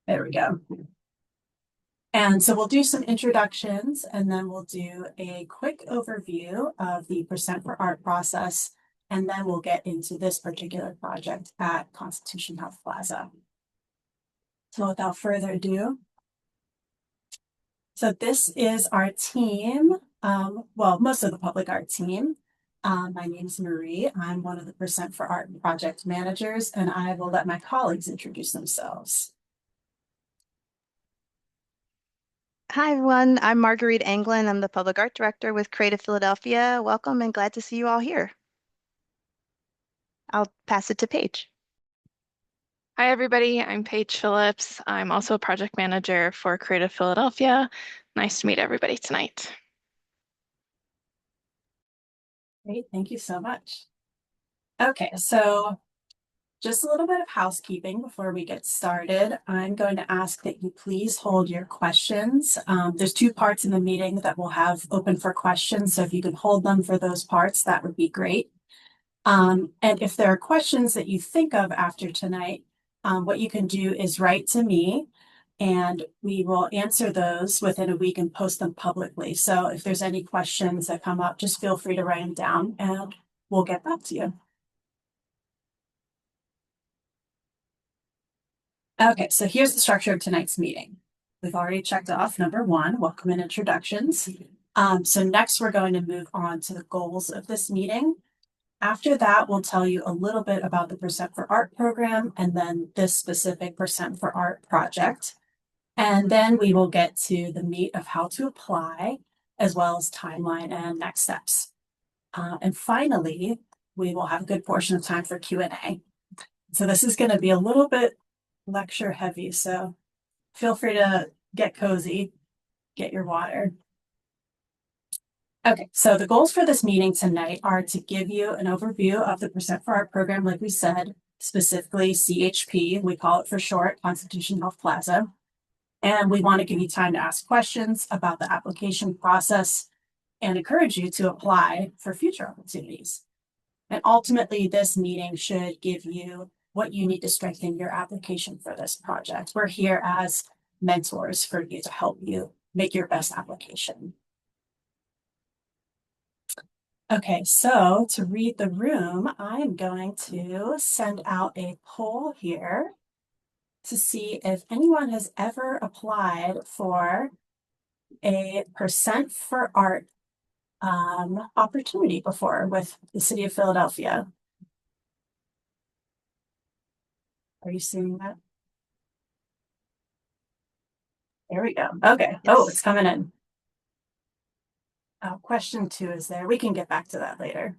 There we go. And so we'll do some introductions and then we'll do a quick overview of the Percent for Art process. And then we'll get into this particular project at Constitution Health Plaza. So without further ado, so this is our team. Well, most of the public art team. My name is Marie. I'm one of the Percent for Art project managers, and I will let my colleagues introduce themselves. Hi, everyone. I'm Marguerite Anglin. I'm the Public Art Director with Creative Philadelphia. Welcome and glad to see you all here. I'll pass it to Paige. Hi, everybody. I'm Paige Phillips. I'm also a project manager for Creative Philadelphia. Nice to meet everybody tonight. Great, thank you so much. Okay, so just a little bit of housekeeping before we get started. I'm going to ask that you please hold your questions. There's two parts in the meeting that we'll have open for questions, so if you can hold them for those parts, that would be great. And if there are questions that you think of after tonight, what you can do is write to me and we will answer those within a week and post them publicly. So if there's any questions that come up, just feel free to write them down and we'll get back to you. Okay, so here's the structure of tonight's meeting. We've already checked off number one, welcome and introductions. So next we're going to move on to the goals of this meeting. After that, we'll tell you a little bit about the Percent for Art program and then this specific Percent for Art project. And then we will get to the meat of how to apply, as well as timeline and next steps. And finally, we will have a good portion of time for Q&A. So this is going to be a little bit lecture heavy, so feel free to get cozy, get your water. Okay, so the goals for this meeting tonight are to give you an overview of the Percent for Art program, like we said, specifically CHP, we call it for short, Constitution Health Plaza. And we want to give you time to ask questions about the application process and encourage you to apply for future opportunities. And ultimately, this meeting should give you what you need to strengthen your application for this project. We're here as mentors for you to help you make your best application. Okay, so to read the room, I'm going to send out a poll here to see if anyone has ever applied for a Percent for Art opportunity before with the city of Philadelphia. Are you seeing that? There we go. Okay. Yes. Oh, it's coming in. Question 2 is there. We can get back to that later.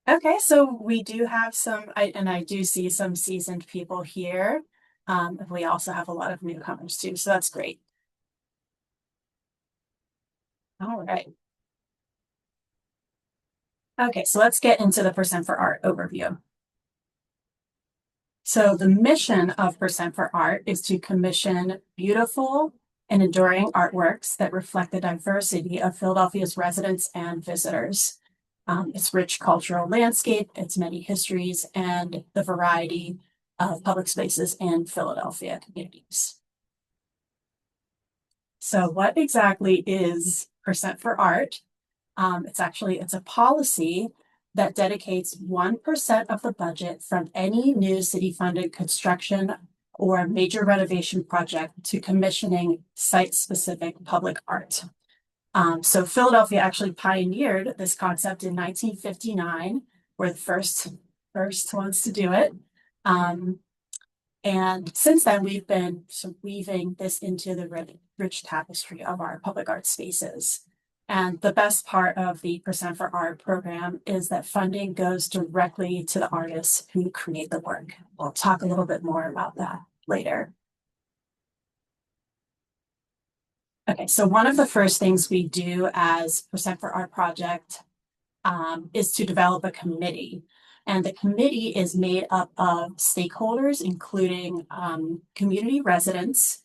Okay, so we do have some, I do see some seasoned people here. We also have a lot of newcomers too, so that's great. All right. Okay, so let's get into the Percent for Art overview. So the mission of Percent for Art is to commission beautiful and enduring artworks that reflect the diversity of Philadelphia's residents and visitors. Its rich cultural landscape, its many histories, and the variety of public spaces in Philadelphia communities. So what exactly is Percent for Art? It's a policy that dedicates 1% of the budget from any new city-funded construction or major renovation project to commissioning site-specific public art. So Philadelphia actually pioneered this concept in 1959. We're the first ones to do it. And since then, we've been sort of weaving this into the rich tapestry of our public art spaces. And the best part of the Percent for Art program is that funding goes directly to the artists who create the work. We'll talk a little bit more about that later. Okay, so one of the first things we do as Percent for Art project is to develop a committee. And the committee is made up of stakeholders, including community residents,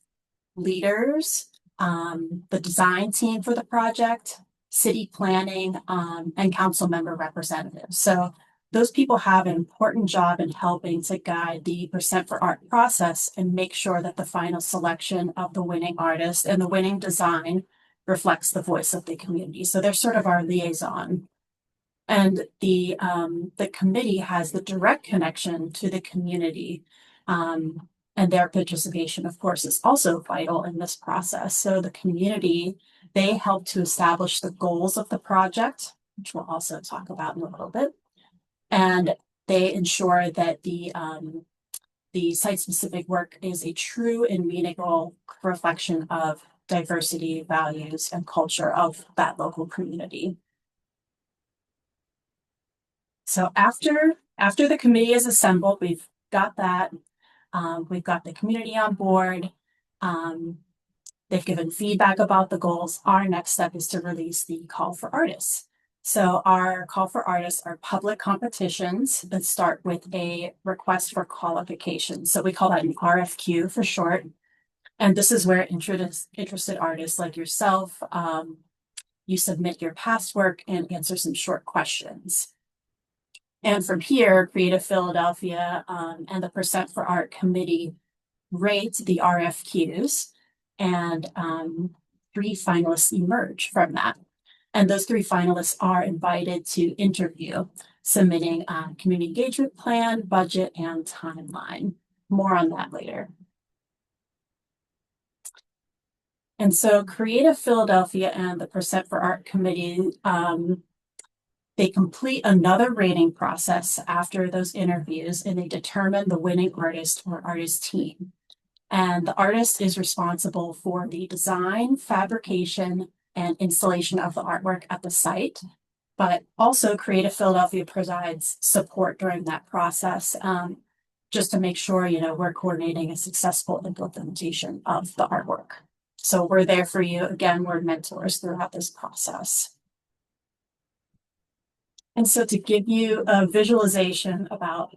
leaders, the design team for the project, city planning, and council member representatives. So those people have an important job in helping to guide the Percent for Art process and make sure that the final selection of the winning artist and the winning design reflects the voice of the community. So they're sort of our liaison. And the committee has the direct connection to the community. And their participation, of course, is also vital in this process. So the community, they help to establish the goals of the project, which we'll also talk about in a little bit. And they ensure that the site-specific work is a true and meaningful reflection of diversity, values, and culture of that local community. So after the committee is assembled, we've got that. We've got the community on board. They've given feedback about the goals. Our next step is to release the call for artists. So our call for artists are public competitions that start with a request for qualifications. So we call that an RFQ for short. And this is where interested artists like yourself, you submit your past work and answer some short questions. And from here, Creative Philadelphia and the Percent for Art Committee rate the RFQs, and 3 finalists emerge from that. And those 3 finalists are invited to interview, submitting a community engagement plan, budget, and timeline. More on that later. And so Creative Philadelphia and the Percent for Art Committee, they complete another rating process after those interviews, and they determine the winning artist or artist team. And the artist is responsible for the design, fabrication, and installation of the artwork at the site. But also Creative Philadelphia provides support during that process, just to make sure, we're coordinating a successful implementation of the artwork. So we're there for you. Again, we're mentors throughout this process. And so to give you a visualization about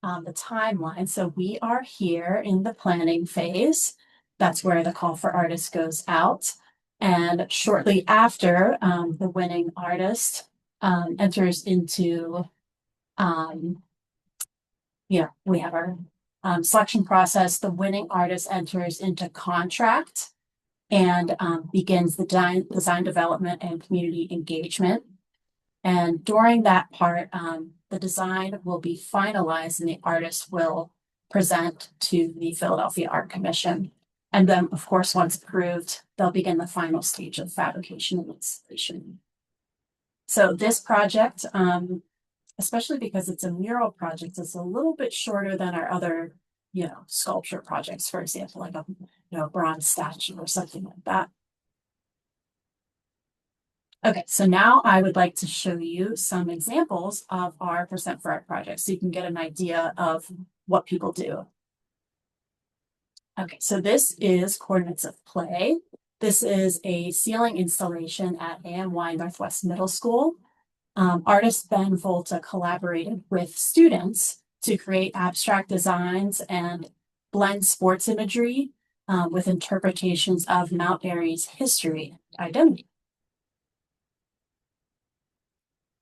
the timeline, so we are here in the planning phase. That's where the call for artists goes out. And shortly after the winning artist enters into, we have our selection process. The winning artist enters into contract and begins the design development and community engagement. And during that part, the design will be finalized and the artist will present to the Philadelphia Art Commission. And then, of course, once approved, they'll begin the final stage of fabrication and installation. So this project, especially because it's a mural project, is a little bit shorter than our other, sculpture projects, for example, like a bronze statue or something like that. Okay, so now I would like to show you some examples of our Percent for Art projects so you can get an idea of what people do. Okay, so this is Coordinates of Play. This is a ceiling installation at AMY Northwest Middle School. Artist Ben Volta collaborated with students to create abstract designs and blend sports imagery with interpretations of Mount Airy's history and identity.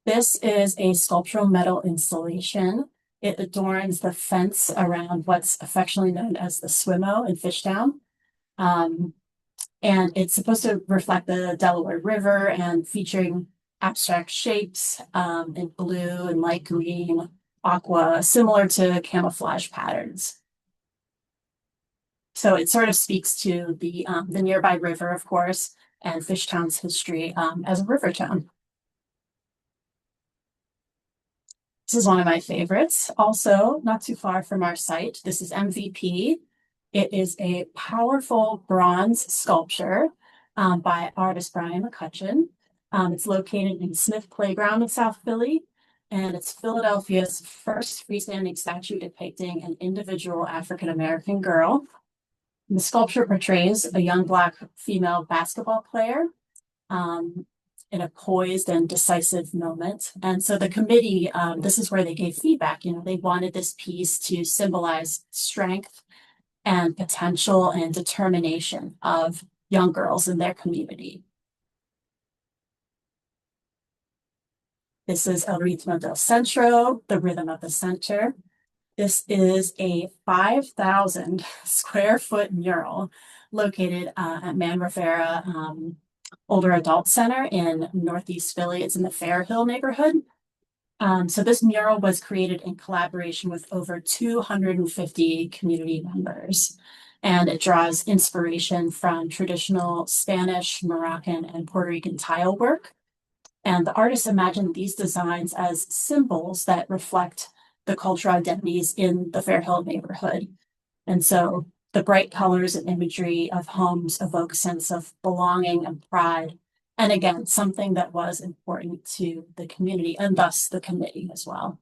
This is a sculptural metal installation. It adorns the fence around what's affectionately known as the Swimmo in Fishtown. And it's supposed to reflect the Delaware River and featuring abstract shapes in blue and light green, aqua, similar to camouflage patterns. So it sort of speaks to the nearby river, of course, and Fishtown's history as a river town. This is one of my favorites. Also, not too far from our site, this is MVP. It is a powerful bronze sculpture by artist Brian McCutcheon. It's located in Smith Playground in South Philly, and it's Philadelphia's first freestanding statue depicting an individual African-American girl. The sculpture portrays a young Black female basketball player in a poised and decisive moment. And so the committee, this is where they gave feedback. They wanted this piece to symbolize strength and potential and determination of young girls in their community. This is El Ritmo del Centro, the rhythm of the center. This is a 5,000 square foot mural located at Man Rivera Older Adult Center in Northeast Philly. It's in the Fair Hill neighborhood. So this mural was created in collaboration with over 250 community members, and it draws inspiration from traditional Spanish, Moroccan, and Puerto Rican tile work. And the artists imagined these designs as symbols that reflect the cultural identities in the Fair Hill neighborhood. And so the bright colors and imagery of homes evoke a sense of belonging and pride. And again, something that was important to the community and thus the committee as well.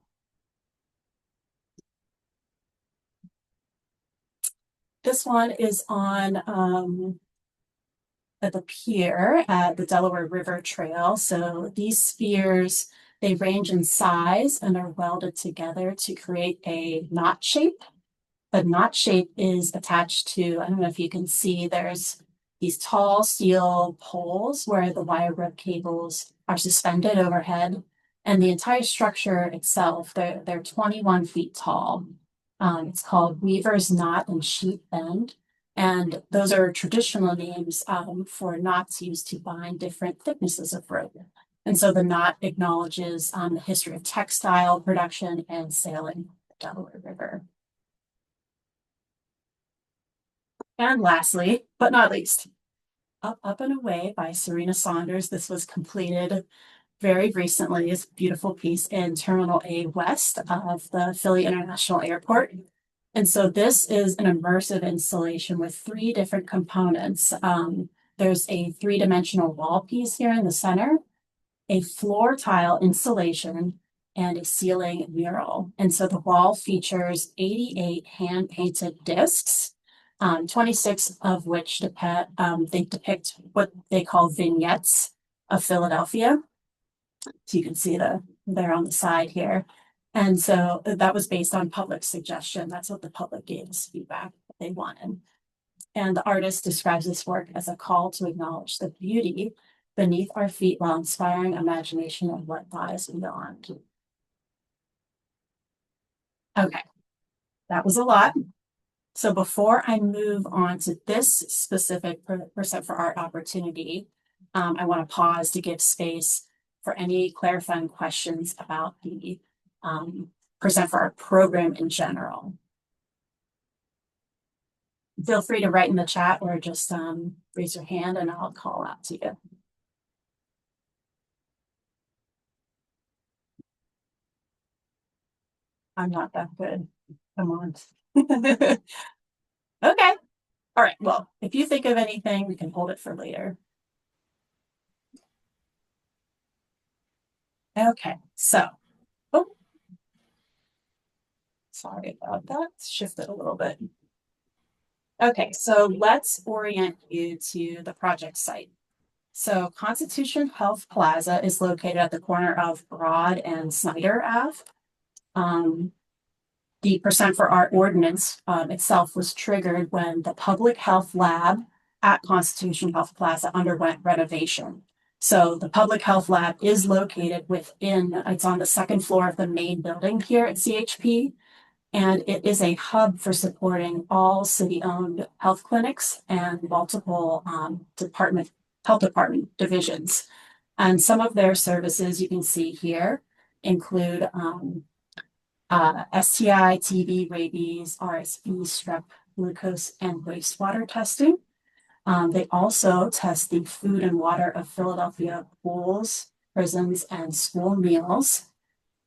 This one is on at the pier at the Delaware River Trail. So these spheres, they range in size and are welded together to create a knot shape. The knot shape is attached to, I don't know if you can see, there's these tall steel poles where the wire rope cables are suspended overhead. And the entire structure itself, they're 21 feet tall. It's called Weaver's Knot and Sheet Bend. And those are traditional names for knots used to bind different thicknesses of rope. And so the knot acknowledges the history of textile production and sailing the Delaware River. And lastly, but not least, Up and Away by Serena Saunders. This was completed very recently. It's a beautiful piece in Terminal A West of the Philly International Airport. And so this is an immersive installation with 3 different components. There's a 3-dimensional wall piece here in the center, a floor tile installation, and a ceiling mural. And so the wall features 88 hand-painted discs, 26 of which they depict what they call vignettes of Philadelphia. So you can see they're on the side here. And so that was based on public suggestion. That's what the public gave us feedback that they wanted. And the artist describes this work as a call to acknowledge the beauty beneath our feet while inspiring imagination of what lies beyond. Okay, that was a lot. So before I move on to this specific Percent for Art opportunity, I want to pause to give space for any clarifying questions about the Percent for Art program in general. Feel free to write in the chat or just raise your hand and I'll call out to you. I'm not that good. Come on. Okay. All right. Well, if you think of anything, we can hold it for later. Okay. So, sorry about that. Shift it a little bit. Okay. So let's orient you to the project site. So Constitution Health Plaza is located at the corner of Broad and Snyder Ave. The Percent for Art ordinance itself was triggered when the public health lab at Constitution Health Plaza underwent renovation. So the public health lab is located it's on the 2nd floor of the main building here at CHP. And it is a hub for supporting all city-owned health clinics and multiple health department divisions. And some of their services you can see here include STI, TB, rabies, RSV, strep, glucose, and wastewater testing. They also test the food and water of Philadelphia pools, prisons, and school meals.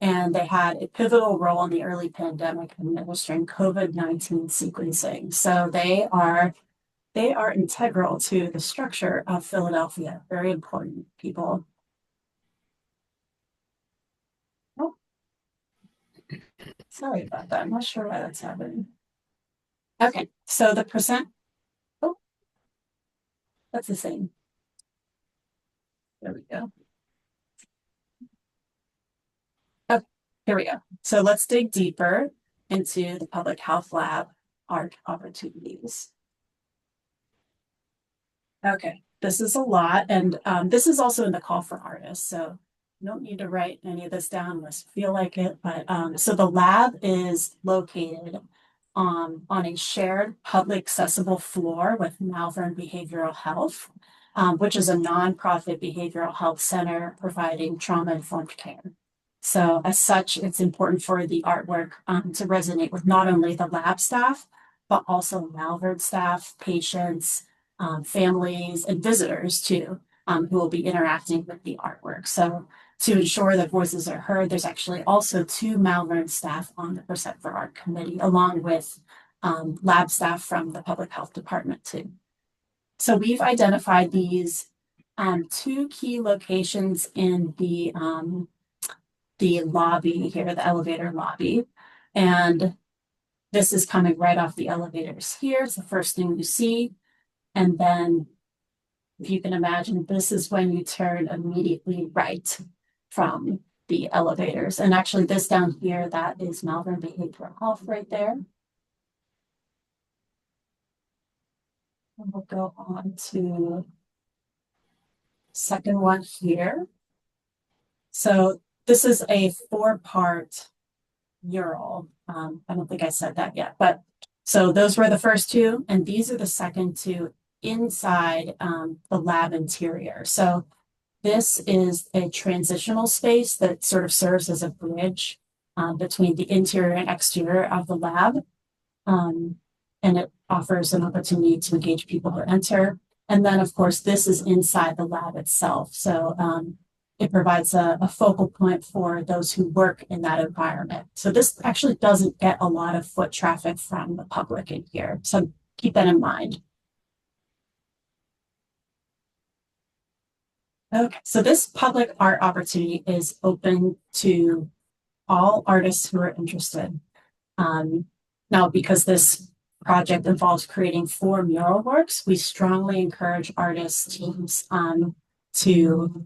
And they had a pivotal role in the early pandemic administering COVID-19 sequencing. So they are integral to the structure of Philadelphia. Very important people. Oh, sorry about that. I'm not sure why that's happening. Okay, so the percent. Oh, that's the same. There we go. Okay, here we go. So let's dig deeper into the public health lab art opportunities. Okay, this is a lot, and this is also in the call for artists. So You don't need to write any of this down unless you feel like it, but so the lab is located on a shared public accessible floor with Malvern Behavioral Health, which is a nonprofit behavioral health center providing trauma-informed care. So as such, it's important for the artwork to resonate with not only the lab staff, but also Malvern staff, patients, families, and visitors too, who will be interacting with the artwork. So to ensure that voices are heard, there's actually also 2 Malvern staff on the Percent for Art Committee, along with lab staff from the Public Health Department too. So we've identified these 2 key locations in the lobby here, the elevator lobby. And this is coming right off the elevators here. It's the first thing you see. And then if you can imagine, this is when you turn immediately right from the elevators. And actually this down here, that is Malvern Behavioral Health right there. And we'll go on to second one here. So this is a 4-part mural. I don't think I said that yet, but so those were the first 2, and these are the second 2 inside the lab interior. So this is a transitional space that sort of serves as a bridge between the interior and exterior of the lab. And it offers an opportunity to engage people who enter. And then, of course, this is inside the lab itself. So it provides a focal point for those who work in that environment. So this actually doesn't get a lot of foot traffic from the public in here. So keep that in mind. Okay, so this public art opportunity is open to all artists who are interested. Now, because this project involves creating 4 mural works, we strongly encourage artists, teams to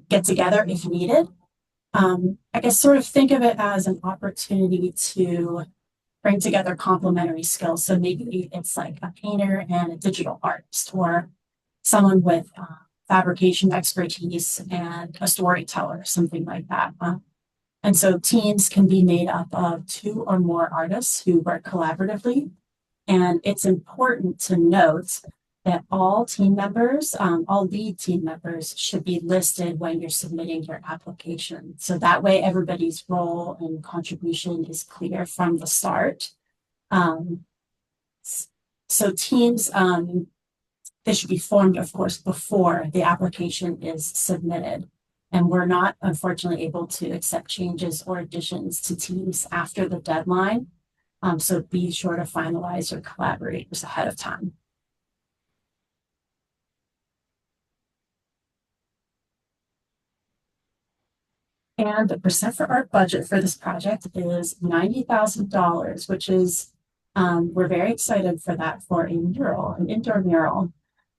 get together if needed. I guess sort of think of it as an opportunity to bring together complementary skills. So maybe it's like a painter and a digital artist, or someone with fabrication expertise and a storyteller, something like that. And so teams can be made up of 2 or more artists who work collaboratively. And it's important to note that all team members, all lead team members should be listed when you're submitting your application. So that way everybody's role and contribution is clear from the start. So teams, they should be formed, of course, before the application is submitted. And we're not, unfortunately, able to accept changes or additions to teams after the deadline. So be sure to finalize your collaborators ahead of time. And the Percent for Art budget for this project is $90,000, which is, we're very excited for that, for a mural, an indoor mural.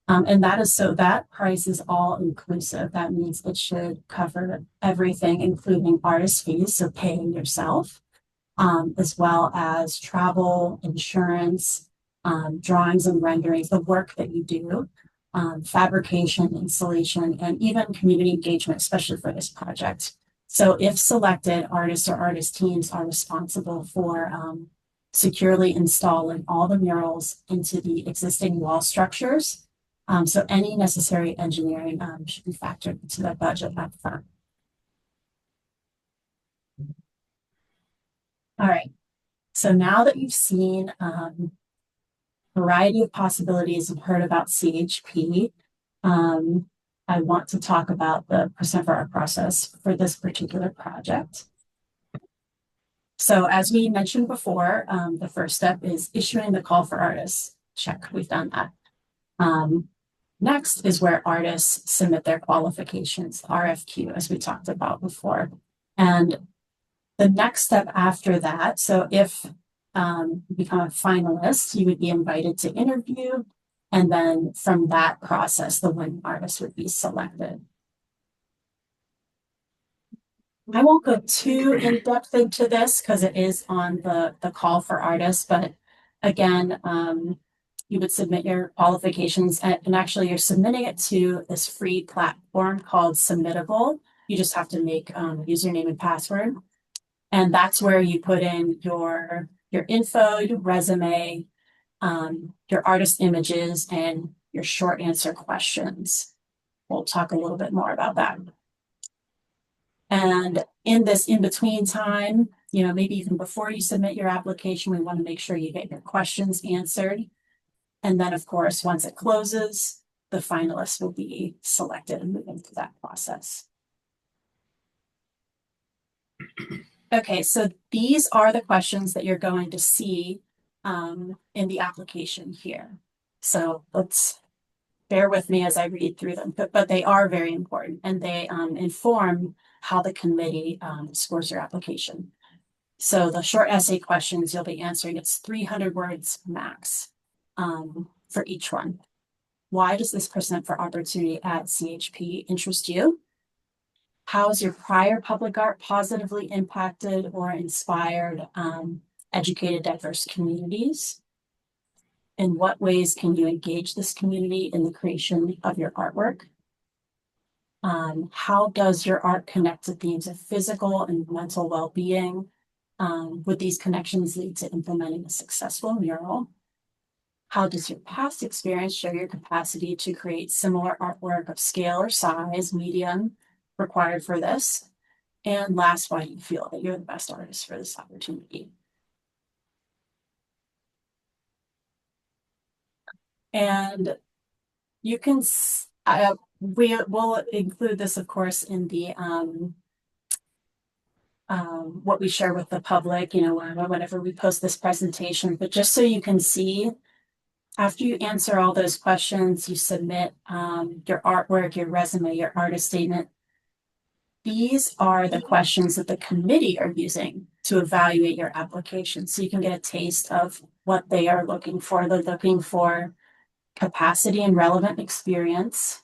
And that is, so that price is all inclusive. That means it should cover everything, including artist fees, so paying yourself, as well as travel, insurance, drawings and renderings, the work that you do, fabrication, installation, and even community engagement, especially for this project. So if selected, artists or artist teams are responsible for securely installing all the murals into the existing wall structures. So any necessary engineering should be factored into the budget up front. All right, so now that you've seen a variety of possibilities and heard about CHP, I want to talk about the Percent for Art process for this particular project. So as we mentioned before, the first step is issuing the call for artists. Check, we've done that. Next is where artists submit their qualifications, RFQ, as we talked about before. And the next step after that, so if you become a finalist, you would be invited to interview. And then from that process, the winning artist would be selected. I won't go too in depth into this because it is on the call for artists, but again, you would submit your qualifications and actually you're submitting it to this free platform called Submittable. You just have to make username and password. And that's where you put in your info, your resume, your artist images, and your short answer questions. We'll talk a little bit more about that. And in this in-between time, maybe even before you submit your application, we want to make sure you get your questions answered. And then, of course, once it closes, the finalists will be selected and move into that process. Okay, so these are the questions that you're going to see in the application here. So let's bear with me as I read through them, but they are very important and they inform how the committee scores your application. So the short essay questions you'll be answering, it's 300 words max for each one. Why does this percent for opportunity at CHP interest you? How has your prior public art positively impacted or inspired educated, diverse communities? In what ways can you engage this community in the creation of your artwork? How does your art connect to themes of physical and mental well-being? Would these connections lead to implementing a successful mural? How does your past experience show your capacity to create similar artwork of scale or size, medium, required for this? And last, why do you feel that you're the best artist for this opportunity? And you can, we will include this, of course, in the what we share with the public, whenever we post this presentation, but just so you can see, after you answer all those questions, you submit your artwork, your resume, your artist statement. These are the questions that the committee are using to evaluate your application. So you can get a taste of what they are looking for. They're looking for capacity and relevant experience,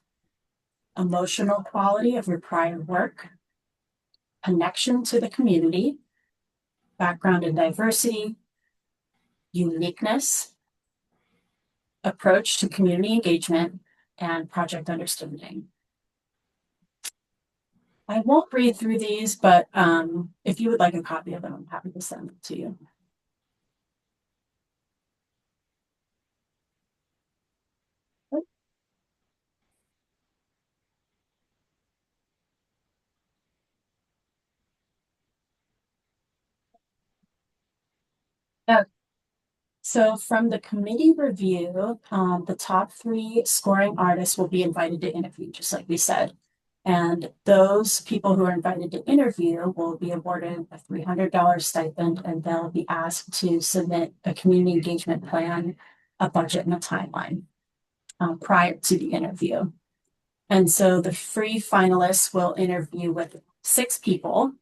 emotional quality of your prior work, connection to the community, background and diversity, uniqueness, approach to community engagement, and project understanding. I won't read through these, but if you would like a copy of them, I'm happy to send them to you. So from the committee review, the top 3 scoring artists will be invited to interview, just like we said. And those people who are invited to interview will be awarded a $300 stipend, and they'll be asked to submit a community engagement plan, a budget, and a timeline prior to the interview. And so the free finalists will interview with 6 people.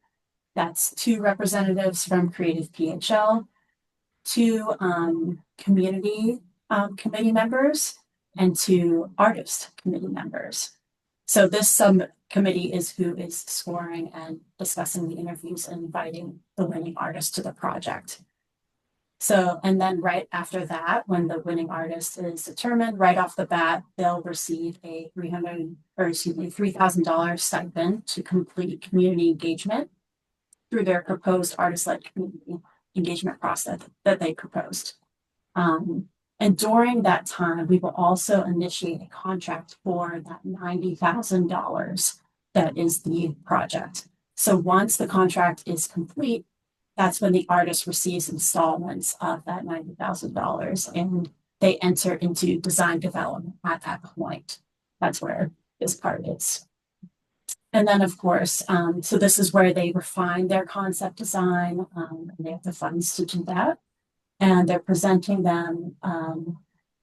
That's 2 representatives from Creative PHL, 2 community committee members, and 2 artist committee members. So this subcommittee is who is scoring and discussing the interviews and inviting the winning artist to the project. So, and then right after that, when the winning artist is determined, right off the bat, they'll receive a $3,000 stipend to complete community engagement through their proposed artist-led community engagement process that they proposed. And during that time, we will also initiate a contract for that $90,000 that is the project. So once the contract is complete, that's when the artist receives installments of that $90,000 and they enter into design development at that point. That's where this part is. And then, of course, so this is where they refine their concept design, and they have the funds to do that. And they're presenting them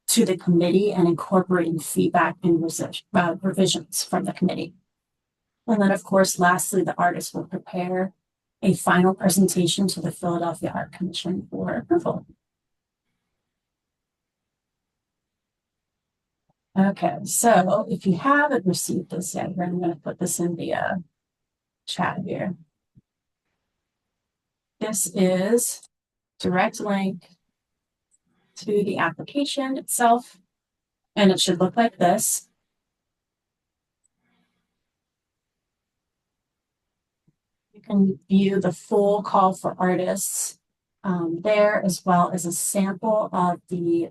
to the committee and incorporating feedback and revisions from the committee. And then, of course, lastly, the artist will prepare a final presentation to the Philadelphia Art Commission for approval. Okay, so if you haven't received this yet, I'm going to put this in the chat here. This is direct link to the application itself, and it should look like this. can view the full call for artists there, as well as a sample of the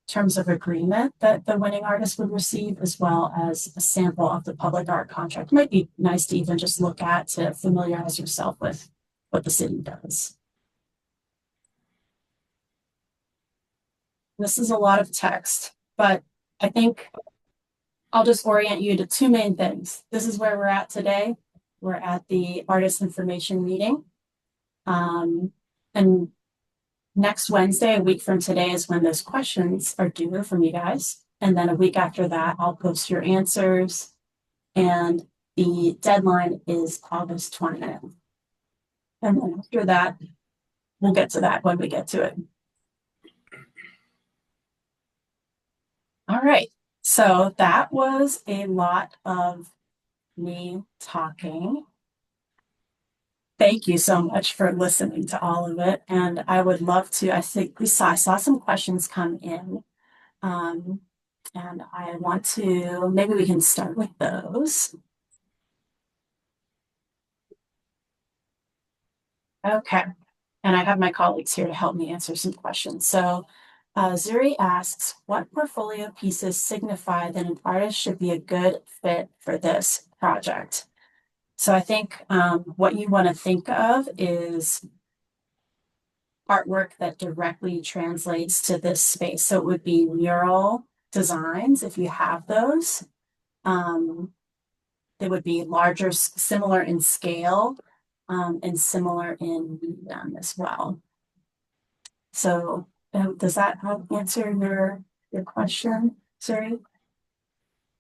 terms of agreement that the winning artist would receive, as well as a sample of the public art contract. Might be nice to even just look at to familiarize yourself with what the city does. This is a lot of text, but I think I'll just orient you to two main things. This is where we're at today. We're at the artist information meeting. And next Wednesday, a week from today, is when those questions are due from you guys. And then a week after that, I'll post your answers. And the deadline is August 20th. And then after that, we'll get to that when we get to it. All right. So that was a lot of me talking. Thank you so much for listening to all of it. And I would love to, I saw some questions come in. And I want to, maybe we can start with those. Okay. And I have my colleagues here to help me answer some questions. So Zuri asks, what portfolio pieces signify that an artist should be a good fit for this project? So I think what you want to think of is artwork that directly translates to this space. So it would be mural designs, if you have those. They would be larger, similar in scale, and similar in medium as well. So does that help answer your question, Suri?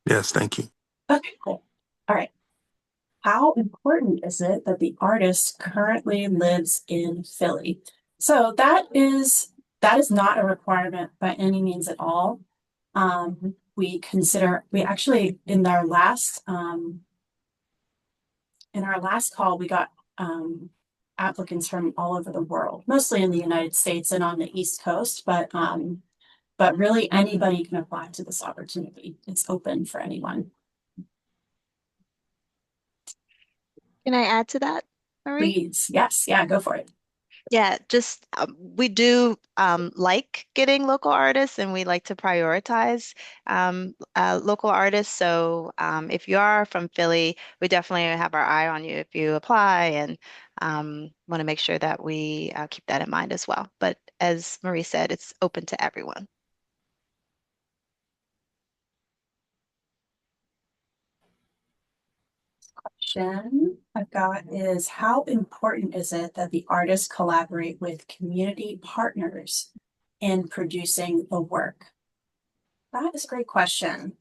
Yes, thank you. Okay, cool. All right. How important is it that the artist currently lives in Philly? So that is not a requirement by any means at all. We actually in our last call, we got applicants from all over the world, mostly in the United States and on the East Coast, but really anybody can apply to this opportunity. It's open for anyone. Can I add to that, Marie? Please, yes, yeah, go for it. Yeah, just we do like getting local artists and we like to prioritize local artists. So if you are from Philly, we definitely have our eye on you if you apply and want to make sure that we keep that in mind as well. But as Marie said, it's open to everyone. Question I've got is, how important is it that the artists collaborate with community partners in producing the work? That is a great question.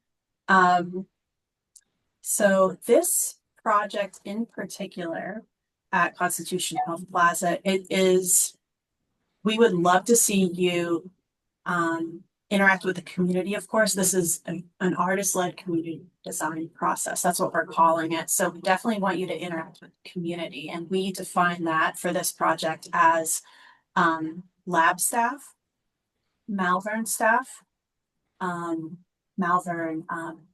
So this project in particular at Constitution Health Plaza, we would love to see you interact with the community. Of course, this is an artist-led community design process. That's what we're calling it. So we definitely want you to interact with the community. And we define that for this project as lab staff, Malvern staff, Malvern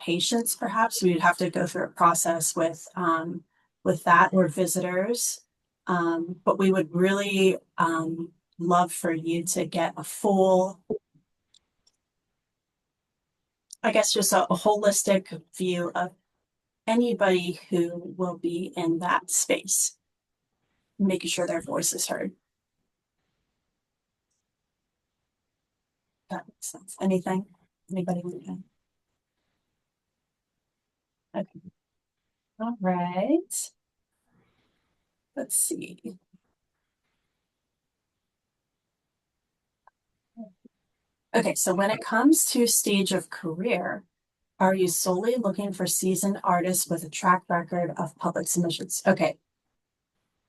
patients, perhaps. We'd have to go through a process with that, or visitors. But we would really love for you to get a full, I guess, just a holistic view of anybody who will be in that space, making sure their voice is heard. That makes sense. Anything? Anybody? Okay. All right. Let's see. Okay, so when it comes to stage of career, are you solely looking for seasoned artists with a track record of public submissions? Okay.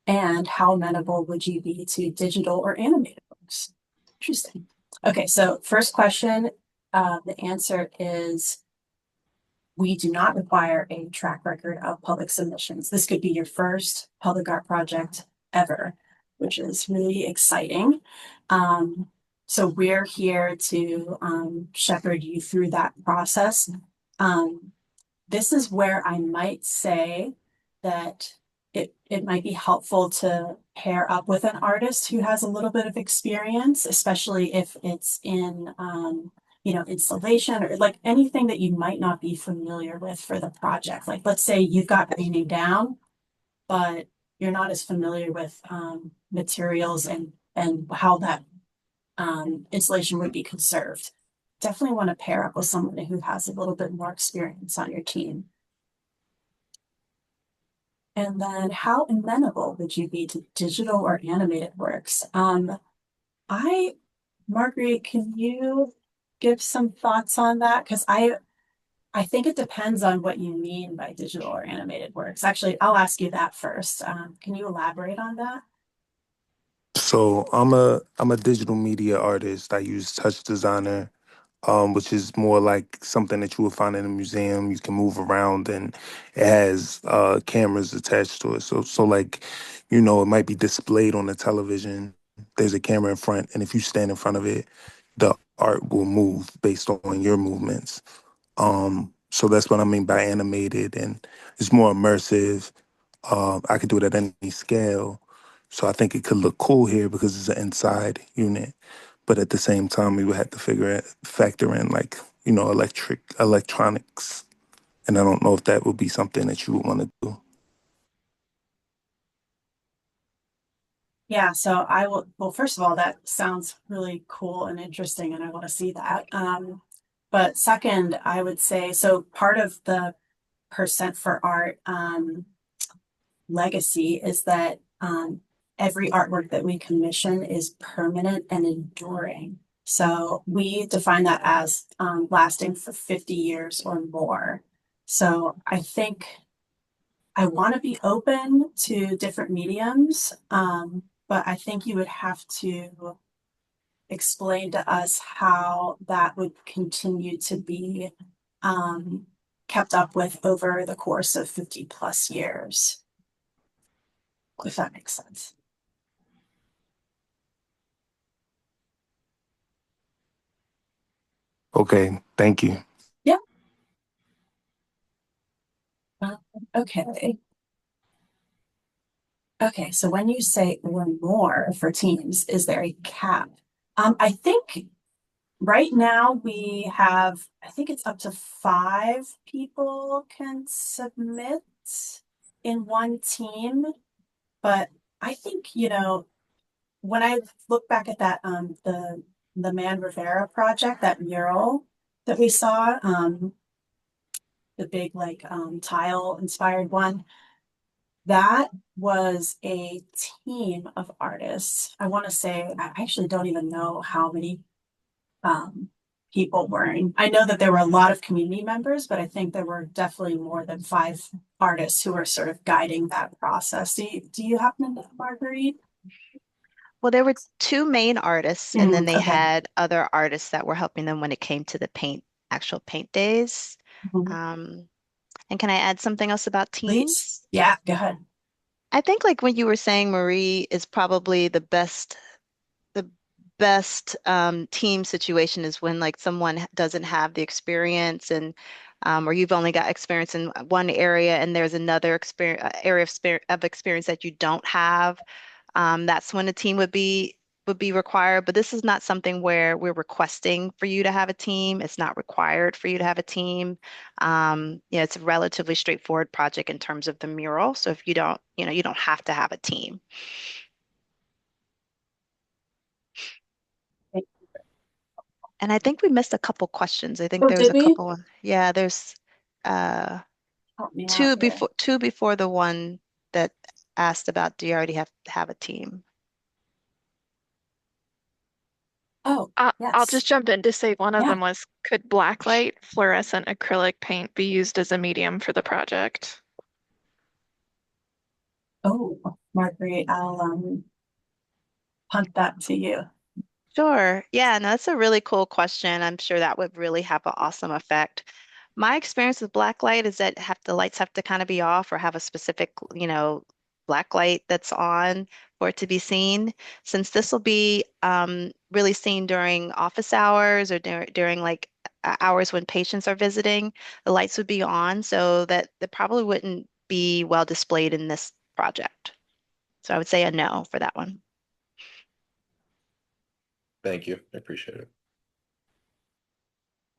And how amenable would you be to digital or animated books? Interesting. Okay, so first question, the answer is we do not require a track record of public submissions. This could be your first public art project ever, which is really exciting. So we're here to shepherd you through that process. This is where I might say that it might be helpful to pair up with an artist who has a little bit of experience, especially if it's in, installation or like anything that you might not be familiar with for the project. Like, let's say you've got painting down, but you're not as familiar with materials and how that installation would be conserved. Definitely want to pair up with someone who has a little bit more experience on your team. And then how amenable would you be to digital or animated works? Marguerite, can you give some thoughts on that? Because I think it depends on what you mean by digital or animated works. Actually, I'll ask you that first. Can you elaborate on that? So I'm a digital media artist. I use Touch Designer, which is more like something that you would find in a museum. You can move around, and it has cameras attached to it. So like, it might be displayed on the television. There's a camera in front, and if you stand in front of it, the art will move based on your movements. So that's what I mean by animated, and it's more immersive. I could do it at any scale. So I think it could look cool here because it's an inside unit. But at the same time, we would have to factor in like, electronics. And I don't know if that would be something that you would want to do. Yeah, so I will, well, first of all, that sounds really cool and interesting, and I want to see that. But second, I would say, so part of the percent for art legacy is that every artwork that we commission is permanent and enduring. So we define that as lasting for 50 years or more. So I think I want to be open to different mediums, but I think you would have to explain to us how that would continue to be kept up with over the course of 50 plus years, if that makes sense. Okay, thank you. Yeah. Okay. Okay, so when you say or more for teams, is there a cap? I think right now we have, I think it's up to 5 people can submit in one team. But I think, when I look back at that, the Man Rivera project, that mural that we saw, the big like tile inspired one, that was a team of artists. I want to say, I actually don't even know how many um, people were. I know that there were a lot of community members, but I think there were definitely more than 5 artists who were sort of guiding that process. Do you happen to know, Marguerite? Well, there were two main artists, and then they Okay. had other artists that were helping them when it came to the actual paint days. Mhm. And can I add something else about Please. teams? Yeah, go ahead. I think like when you were saying Marie is probably the best team situation is when like someone doesn't have the experience and or you've only got experience in one area and there's another area of experience that you don't have. That's when a team would be required. But this is not something where we're requesting for you to have a team. It's not required for you to have a team. It's a relatively straightforward project in terms of the mural. So if you don't, you don't have to have a team. And I think we missed a couple questions. I think Oh, there was did a we? couple. Yeah, there's uh Help me out two here. before the one that asked about do you already have a team? Oh, I'll just yes. jump in to say one of Yeah. them was, could blacklight fluorescent acrylic paint be used as a medium for the project? Oh, Marguerite, I'll punt that to you. Sure. Yeah, no, that's a really cool question. I'm sure that would really have an awesome effect. My experience with black light is that the lights have to kind of be off or have a specific, black light that's on for it to be seen. Since this will be really seen during office hours or during like hours when patients are visiting, the lights would be on so that they probably wouldn't be well displayed in this project. So I would say a no for that one. Thank you. I appreciate it.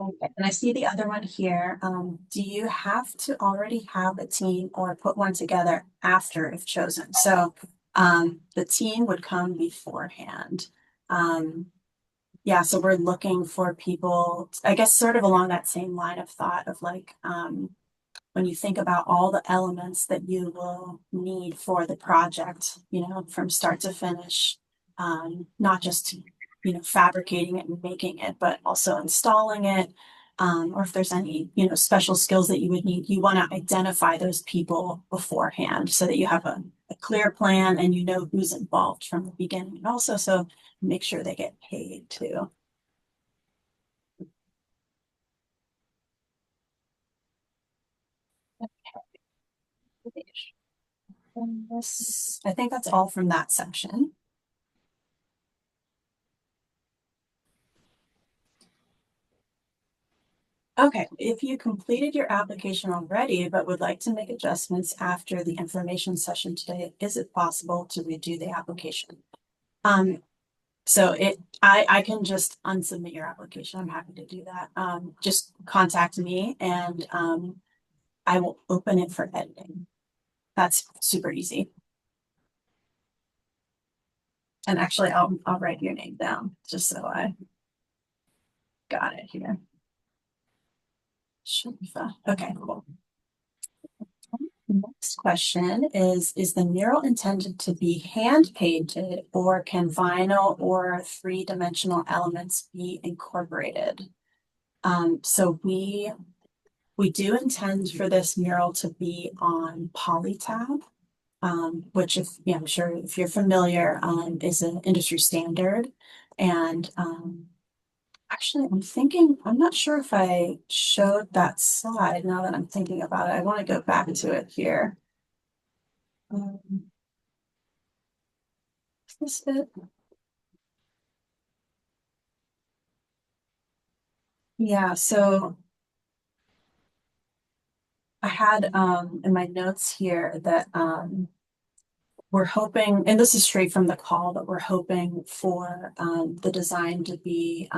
Okay, and I see the other one here. Do you have to already have a team or put one together after if chosen? So, the team would come beforehand. Yeah, so we're looking for people, I guess, sort of along that same line of thought of like, when you think about all the elements that you will need for the project, you know, from start to finish, not just, you know, fabricating it and making it, but also installing it. Or if there's any, you know, special skills that you would need, you want to identify those people beforehand so that you have a clear plan and you know who's involved from the beginning. And also, so make sure they get paid too. And this, I think that's all from that section. Okay, if you completed your application already, but would like to make adjustments after the information session today, is it possible to redo the application? So I can just unsubmit your application. I'm happy to do that. Just contact me and, I will open it for editing. That's super easy. And actually, I'll write your name down just so I got it here. Sharifa. Okay, cool. Next question is the mural intended to be hand painted or can vinyl or three-dimensional elements be incorporated? So we do intend for this mural to be on polytab, which if, yeah, I'm sure if you're familiar, is an industry standard. And, actually, I'm not sure if I showed that slide now that I'm thinking about it. I want to go back to it here. Is this it? Yeah, so I had in my notes here that we're hoping, and this is straight from the call, but we're hoping for the design to be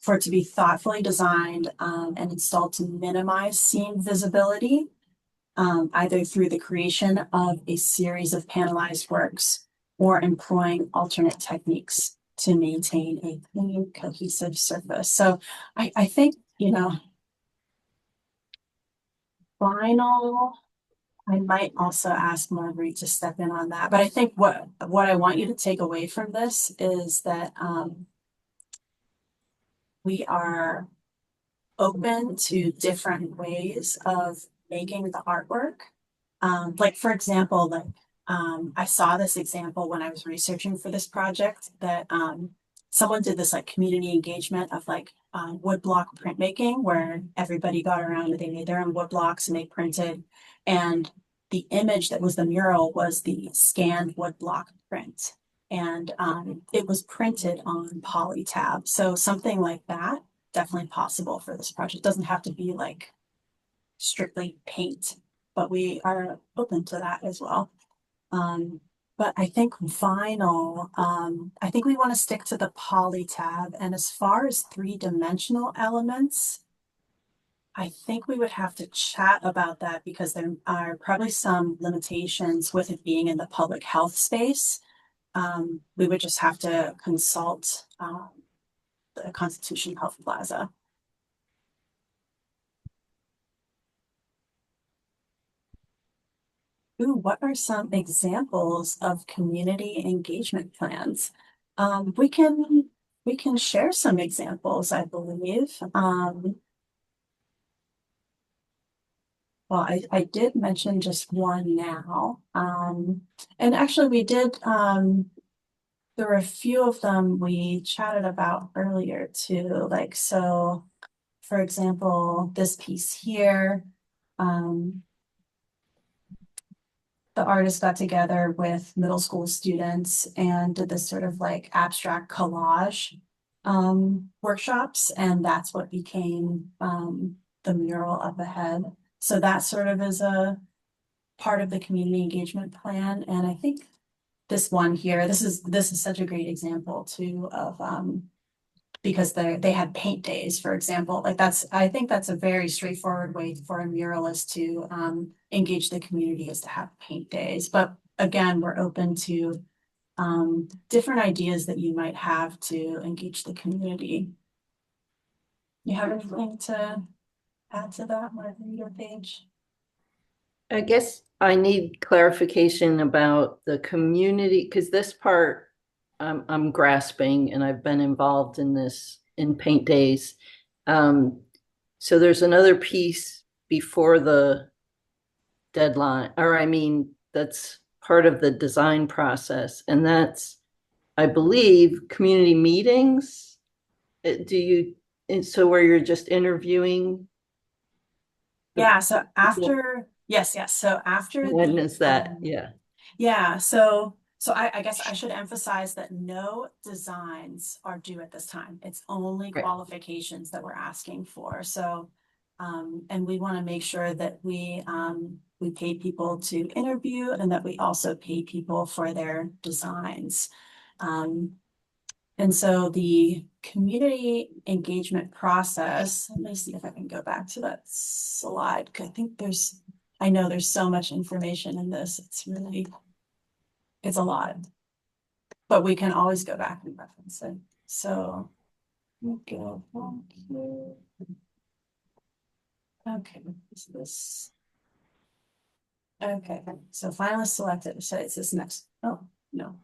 for it to be thoughtfully designed and installed to minimize seam visibility, either through the creation of a series of panelized works or employing alternate techniques to maintain a clean, cohesive surface. So I think, you know, vinyl, I might also ask Marguerite to step in on that. But I think what I want you to take away from this is that we are open to different ways of making the artwork. Like for example, like I saw this example when I was researching for this project that someone did this like community engagement of like woodblock printmaking where everybody got around and they made their own wood blocks and they printed. And the image that was the mural was the scanned woodblock print. And it was printed on polytab. So something like that, definitely possible for this project. Doesn't have to be like strictly paint, but we are open to that as well. But I think vinyl, I think we want to stick to the poly tab. And as far as three-dimensional elements, I think we would have to chat about that because there are probably some limitations with it being in the public health space. We would just have to consult the Constitution Health Plaza. Ooh, what are some examples of community engagement plans? We can share some examples, I believe. Well, I did mention just one now. And actually we did, there were a few of them we chatted about earlier too. Like, so for example, this piece here, the artist got together with middle school students and did this sort of like abstract collage workshops, and that's what became the mural up ahead. So that sort of is part of the community engagement plan. And I think this one here, this is such a great example too of because they had paint days, for example. Like I think that's a very straightforward way for a muralist to engage the community, is to have paint days. But again, we're open to different ideas that you might have to engage the community. You have anything to add to that, Margarita, Paige? I guess I need clarification about the community, because this part I'm grasping, and I've been involved in this in paint days. So there's another piece before the deadline, or I mean, that's part of the design process, and that's, I believe, community meetings. And so where you're just interviewing? Yeah, so after, yes, so after When the, is that? Yeah. Yeah, so I guess I should emphasize that no designs are due at this time. It's only Right. qualifications that we're asking for. So, and we want to make sure that we pay people to interview, and that we also pay people for their designs. And so the community engagement process, let me see if I can go back to that slide, 'cause I think I know there's so much information in this. It's a lot, but we can always go back and reference it. So let me go from here. Okay, is this? Okay, so finalists selected. So it's this next. Oh, no.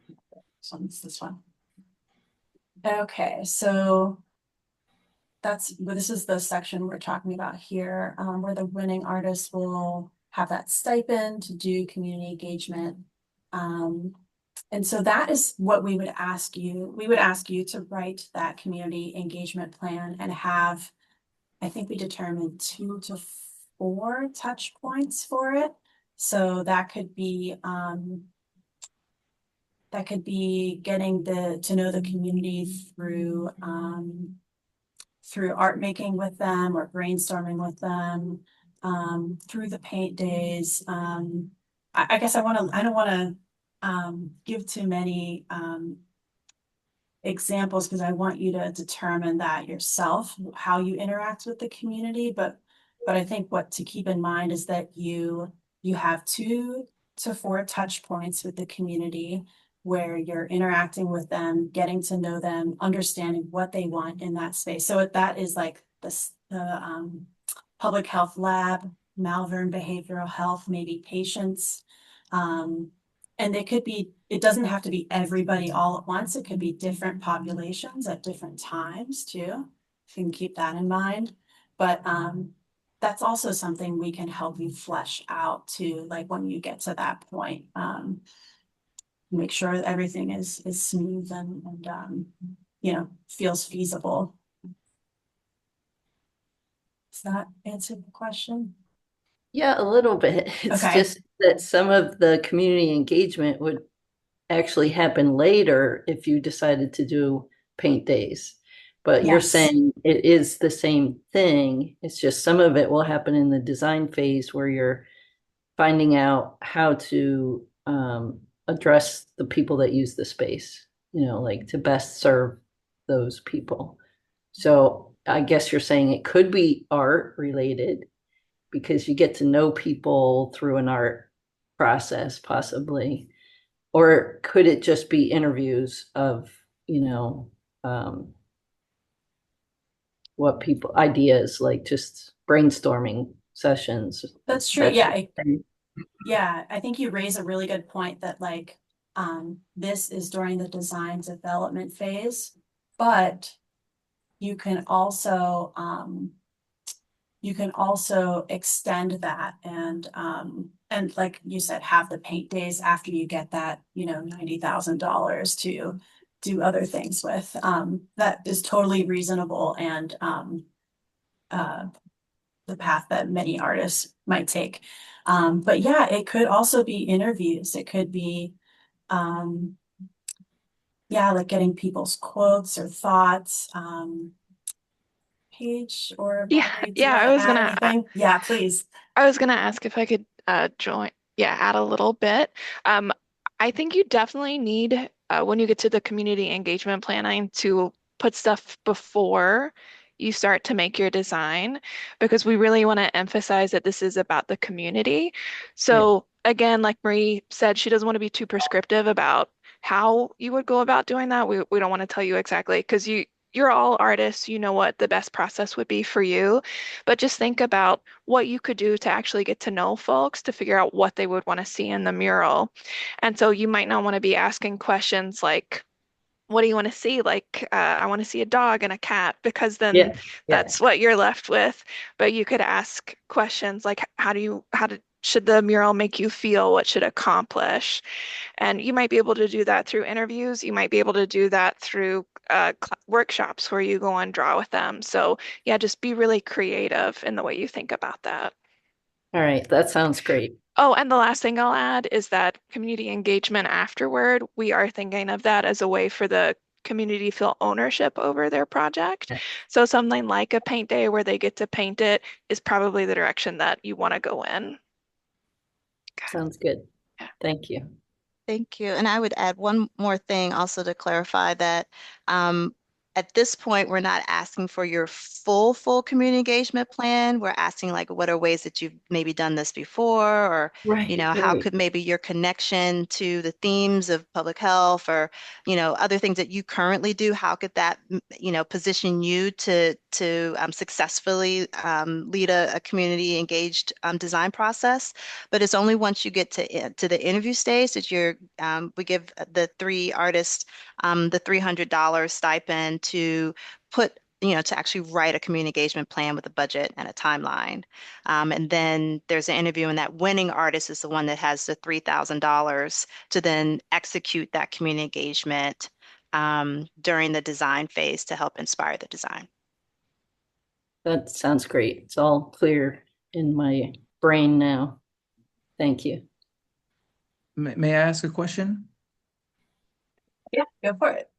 So it's this one. Okay, so this is the section we're talking about here, where the winning artists will have that stipend to do community engagement. And so that is what we would ask you. We would ask you to write that community engagement plan and have, I think we determined 2 to 4 touch points for it. So that could be getting to know the community through art making with them, or brainstorming with them, through the paint days. I guess I don't want to give too many examples, because I want you to determine that yourself, how you interact with the community. But I think what to keep in mind is that you have 2 to 4 touch points with the community, where you're interacting with them, getting to know them, understanding what they want in that space. So that is like the public health lab, Malvern behavioral health, maybe patients. And it doesn't have to be everybody all at once. It could be different populations at different times too. You can keep that in mind. But that's also something we can help you flesh out too, like when you get to that point. Make sure that everything is smooth and feels feasible. Does that answer the question? Yeah, a little bit. It's Okay. just that some of the community engagement would actually happen later if you decided to do paint days. But you're Yes. saying it is the same thing. It's just some of it will happen in the design phase, where you're finding out how to address the people that use the space, like to best serve those people. So I guess you're saying it could be art related, because you get to know people through an art process, possibly. Or could it just be interviews of, what people, ideas, like just brainstorming sessions? That's true. Yeah, I think you raise a really good point that this is during the design development phase, but you can also extend that and like you said, have the paint days after you get that, $90,000 to do other things with. That is totally reasonable, and the path that many artists might take. But yeah, it could also be interviews. It could be, like getting people's quotes or thoughts. Paige or Yeah, Marguerite, do you yeah, want I to was add gonna anything? Yeah, please. I was gonna ask if I could join Yeah, add a little bit. Um, I think you definitely need, when you get to the community engagement planning, to put stuff before you start to make your design, because we really want to emphasize that this is about the community. Yeah. So again, like Marie said, she doesn't want to be too prescriptive about how you would go about doing that. We don't want to tell you exactly, because you're all artists, you know what the best process would be for you. But just think about what you could do to actually get to know folks to figure out what they would want to see in the mural. And so you might not want to be asking questions like, what do you want to see? Like, I want to see a dog and a cat, because then Yeah. Yeah. that's what you're left with. But you could ask questions like, should the mural make you feel? What should it accomplish? And you might be able to do that through interviews. You might be able to do that through workshops where you go and draw with them. So yeah, just be really creative in the way you think about that. All right. That sounds great. Oh, and the last thing I'll add is that community engagement afterward, we are thinking of that as a way for the community to feel ownership over their project. Yeah. So something like a paint day where they get to paint it is probably the direction that you want to go in. Okay. Sounds good. Yeah. Thank you. Thank you. And I would add one more thing also to clarify that at this point, we're not asking for your full community engagement plan. We're asking like, what are ways that you've maybe done this before? Or, Right. how Right. could maybe your connection to the themes of public health or, other things that you currently do, how could that, position you to successfully lead a community engaged design process? But it's only once you get to the interview stage that we give the three artists the $300 stipend to put, to actually write a community engagement plan with a budget and a timeline. And then there's an interview, and that winning artist is the one that has the $3,000 to then execute that community engagement during the design phase to help inspire the design. That sounds great. It's all clear in my brain now. Thank you. May I ask a question? Yeah, go for it.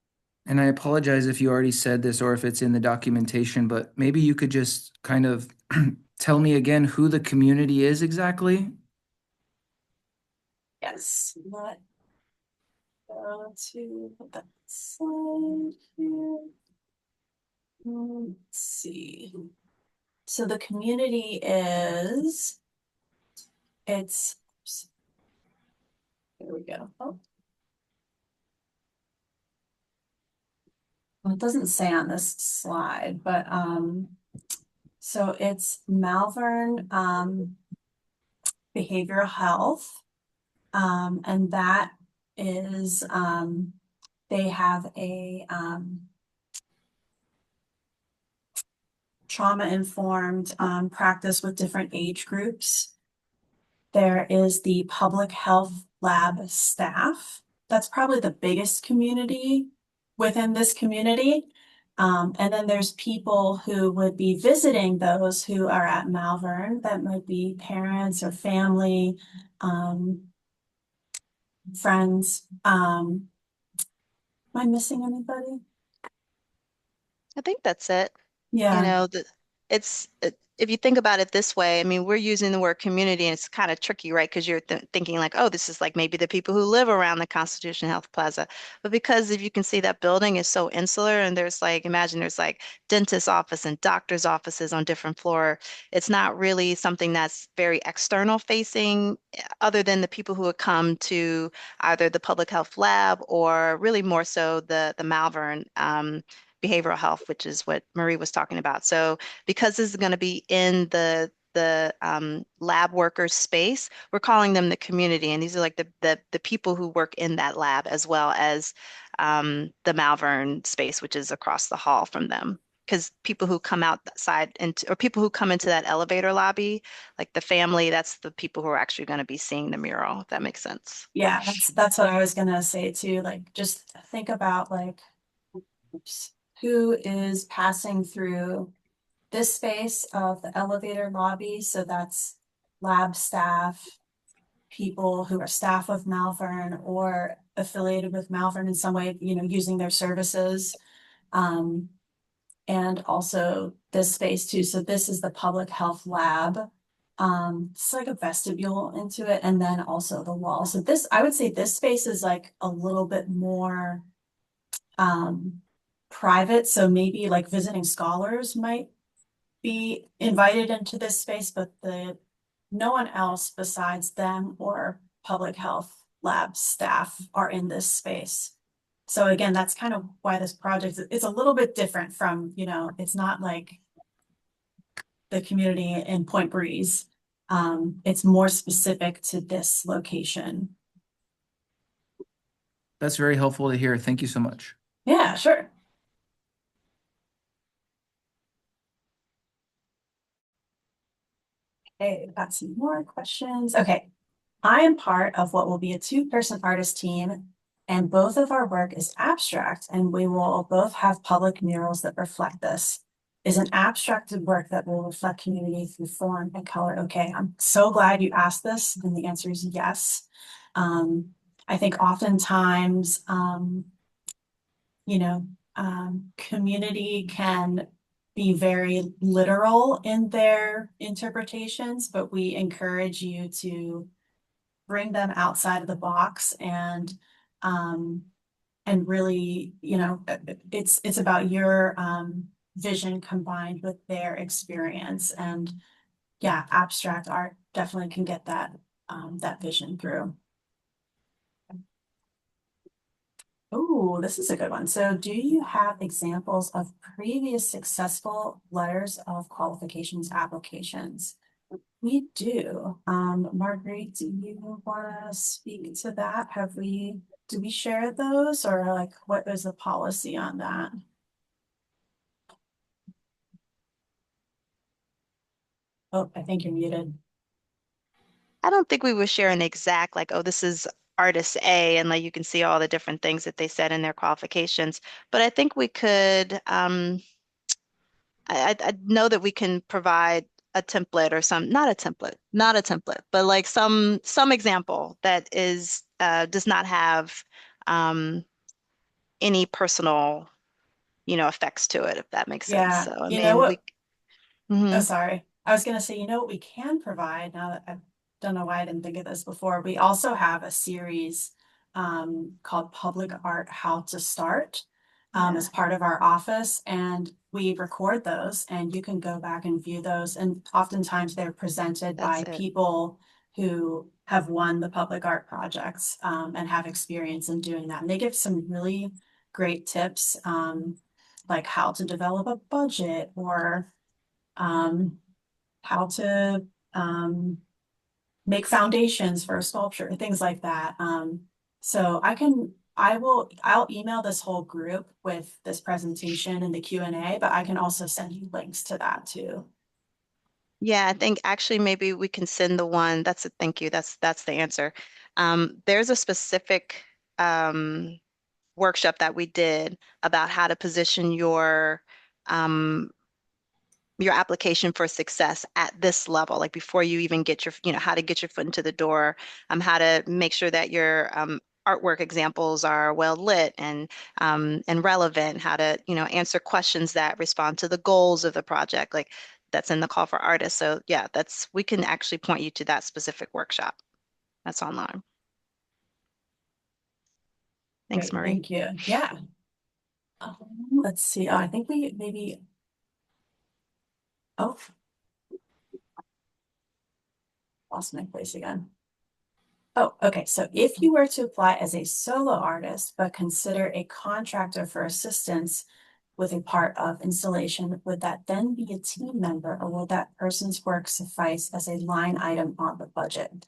And I apologize if you already said this or if it's in the documentation, but maybe you could just kind of tell me again who the community is exactly? Yes, let go to put that slide here. Let's see. So the community is, oops. There we go. Oh. Well, it doesn't say on this slide, but so it's Malvern Behavioral Health. And that is they have a trauma-informed practice with different age groups. There is the public health lab staff. That's probably the biggest community within this community. And then there's people who would be visiting those who are at Malvern. That might be parents or family, friends. Am I missing anybody? I think that's it. Yeah. If you think about it this way, I mean, we're using the word community and it's kind of tricky, right? Because you're thinking like, oh, this is like maybe the people who live around the Constitution Health Plaza. But because if you can see that building is so insular and there's like, imagine there's like dentist office and doctor's offices on different floor. It's not really something that's very external facing other than the people who would come to either the public health lab or really more so the Malvern behavioral health, which is what Marie was talking about. So because this is going to be in the lab workers space, we're calling them the community, and these are like the people who work in that lab as well as the Malvern space, which is across the hall from them. Because people who come outside or people who come into that elevator lobby, like the family, that's the people who are actually going to be seeing the mural, if that makes sense. Yeah, that's what I was gonna say too. Like, just think about like, oops, who is passing through this space of the elevator lobby. So that's lab staff, people who are staff of Malvern or affiliated with Malvern in some way, using their services. And also this space too. So this is the public health lab. It's like a vestibule into it, and then also the wall. So this, I would say this space is like a little bit more private. So maybe like visiting scholars might be invited into this space, but no one else besides them or public health lab staff are in this space. So again, that's kind of why this project, it's a little bit different from, it's not like the community in Point Breeze. It's more specific to this location. That's very helpful to hear. Thank you so much. Yeah, sure. Okay, got some more questions. Okay, I am part of what will be a two-person artist team, and both of our work is abstract, and we will both have public murals that reflect this. Is an abstracted work that will reflect community through form and color. Okay, I'm so glad you asked this, and the answer is yes. I think oftentimes, community can be very literal in their interpretations, but we encourage you to bring them outside of the box and really, it's about your vision combined with their experience. And yeah, abstract art definitely can get that vision through. Oh, this is a good one. So do you have examples of previous successful letters of qualifications applications? We do. Marguerite, do you want to speak to that? Do we share those, or like what is the policy on that? Oh, I think you're muted. I don't think we would share an exact, like, oh, this is artist A, and like you can see all the different things that they said in their qualifications. But I think we could, I know that we can provide a template or not a template, but like some example that is does not have any personal, effects to it, if that makes sense. Yeah, So I you know mean, what? Oh, mhm. sorry. I was gonna say, what we can provide now that I don't know why I didn't think of this before. We also have a series called Public Art How to Start as part of our office, and we record those, and you can go back and view those. And oftentimes they're presented That's by it. people who have won the public art projects and have experience in doing that. And they give some really great tips, like how to develop a budget or how to make foundations for a sculpture, things like that. So I'll email this whole group with this presentation and the Q&A, but I can also send you links to that too. Yeah, I think actually maybe we can send the one. That's a thank you. That's the answer. There's a specific workshop that we did about how to position your application for success at this level, like before you even get how to get your foot into the door, how to make sure that your artwork examples are well lit and relevant, how to, answer questions that respond to the goals of the project, like that's in the call for artists. So yeah, we can actually point you to that specific workshop. That's online. Thanks, Great, Marie. thank you. Yeah. Let's see. I think we maybe. Oh, lost my place again. Oh, okay. So if you were to apply as a solo artist, but consider a contractor for assistance with a part of installation, would that then be a team member, or will that person's work suffice as a line item on the budget?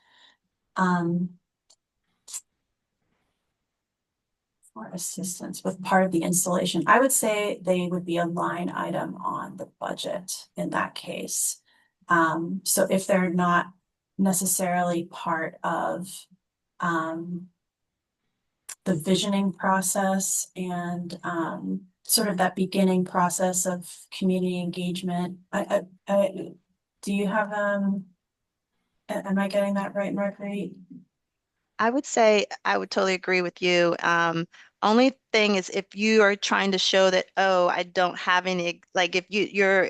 For assistance with part of the installation, I would say they would be a line item on the budget in that case. So if they're not necessarily part of the visioning process and sort of that beginning process of community engagement. Do you have am I getting that right, Marguerite? I would say I would totally agree with you. Only thing is if you are trying to show that, oh, I don't have any, like if you're,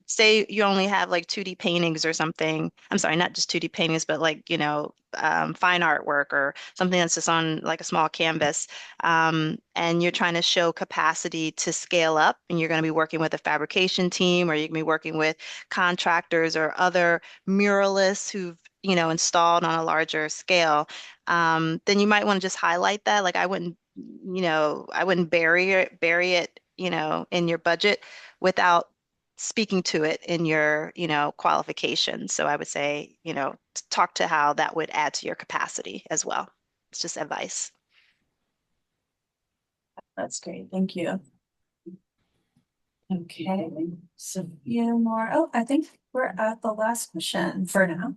say you only have like 2D paintings or something. I'm sorry, not just 2D paintings, but like, fine artwork or something that's just on like a small canvas. And you're trying to show capacity to scale up, and you're going to be working with a fabrication team, or you can be working with contractors or other muralists who've, installed on a larger scale. Then you might want to just highlight that. Like I wouldn't bury it, in your budget without speaking to it in your, qualifications. So I would say, talk to how that would add to your capacity as well. It's just advice. That's great. Thank you. Okay, so a few more. Oh, I think we're at the last question for now.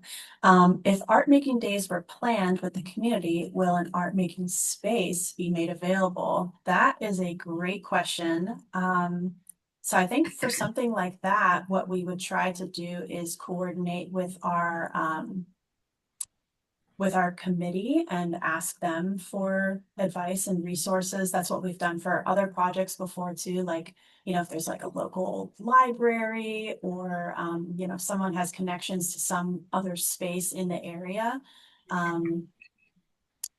If art making days were planned with the community, will an art making space be made available? That is a great question. So I think for something like that, what we would try to do is coordinate with our committee and ask them for advice and resources. That's what we've done for other projects before too. Like, if there's like a local library or, someone has connections to some other space in the area,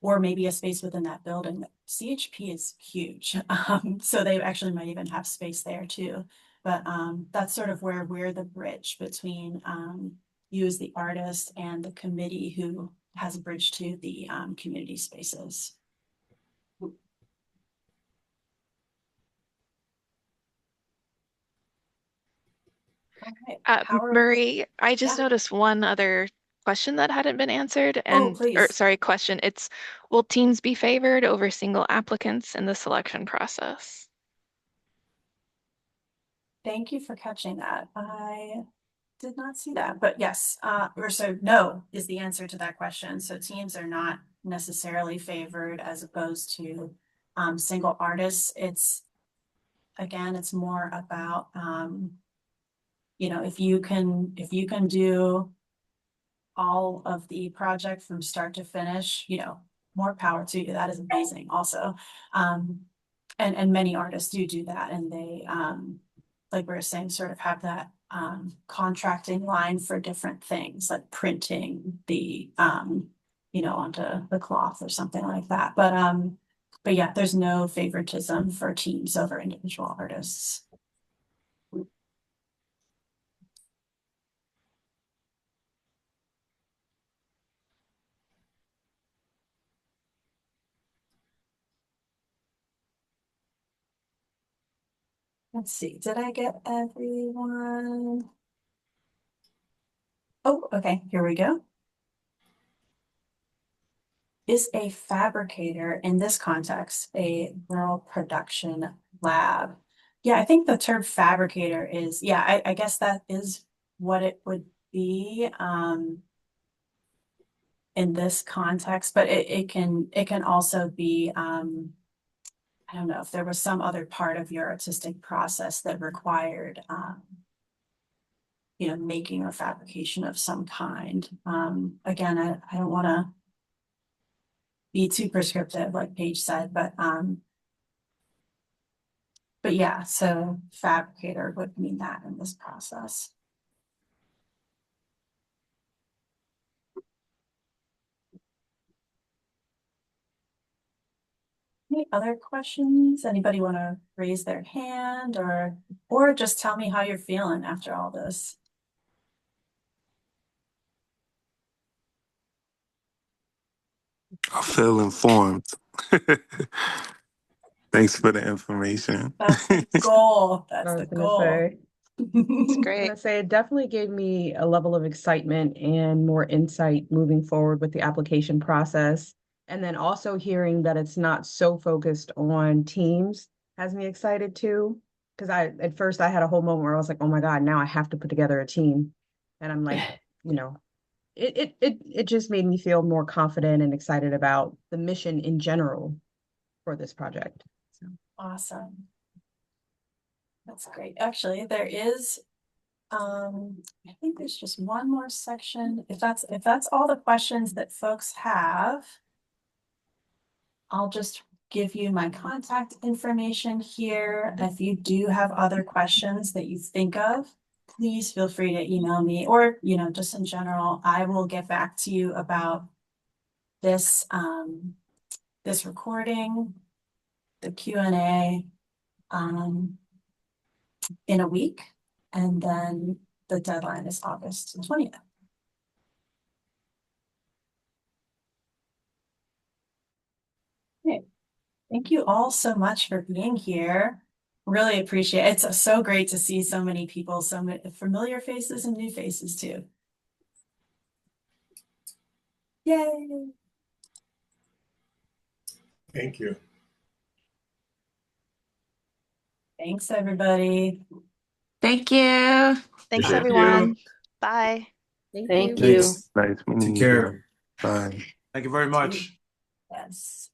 or maybe a space within that building. CHP is huge. So they actually might even have space there too. But that's sort of where we're the bridge between you as the artist and the committee who has a bridge to the community spaces. All right. Marie, I just Yeah. noticed one other question that hadn't been answered, Oh, or please. sorry, question. It's, will teams be favored over single applicants in the selection process? Thank you for catching that. I did not see that, but yes, or so no is the answer to that question. So teams are not necessarily favored as opposed to single artists. It's more about if you can do all of the project from start to finish, more power to you. That is amazing also. And many artists do that, and they like we were saying, sort of have that contracting line for different things like printing the onto the cloth or something like that. But yeah, there's no favoritism for teams over individual artists. Let's see, did I get everyone? Oh, okay, here we go. Is a fabricator in this context a rural production lab? Yeah, I think the term fabricator is, yeah, I guess that is what it would be in this context, but it can also be I don't know if there was some other part of your artistic process that required making or fabrication of some kind. Again, I don't want to be too prescriptive, like Paige said, but yeah, so fabricator would mean that in this process. Any other questions? Anybody want to raise their hand or just tell me how you're feeling after all this? I feel informed. Thanks for the information. That's the goal. That's I the was gonna goal. say. It's I was great. gonna say it definitely gave me a level of excitement and more insight moving forward with the application process. And then also hearing that it's not so focused on teams has me excited too. Because at first I had a whole moment where I was like, oh my God, now I have to put together a team. And I'm like, it just made me feel more confident and excited about the mission in general for this project. So. Awesome. That's great. Actually, there is I think there's just one more section. If that's all the questions that folks have, I'll just give you my contact information here. If you do have other questions that you think of, please feel free to email me, or, just in general, I will get back to you about this, this recording, the Q&A, in a week, and then the deadline is August 20th. Okay. Thank you all so much for being here. Really appreciate it. It's so great to see so many people, so many familiar faces and new faces too. Yay! Thank you. Thanks, everybody. Thank you. Thanks, Appreciate it. everyone. Bye. Thank you. you. Nice meeting Take you. care. Bye. Thank you very much. Yes.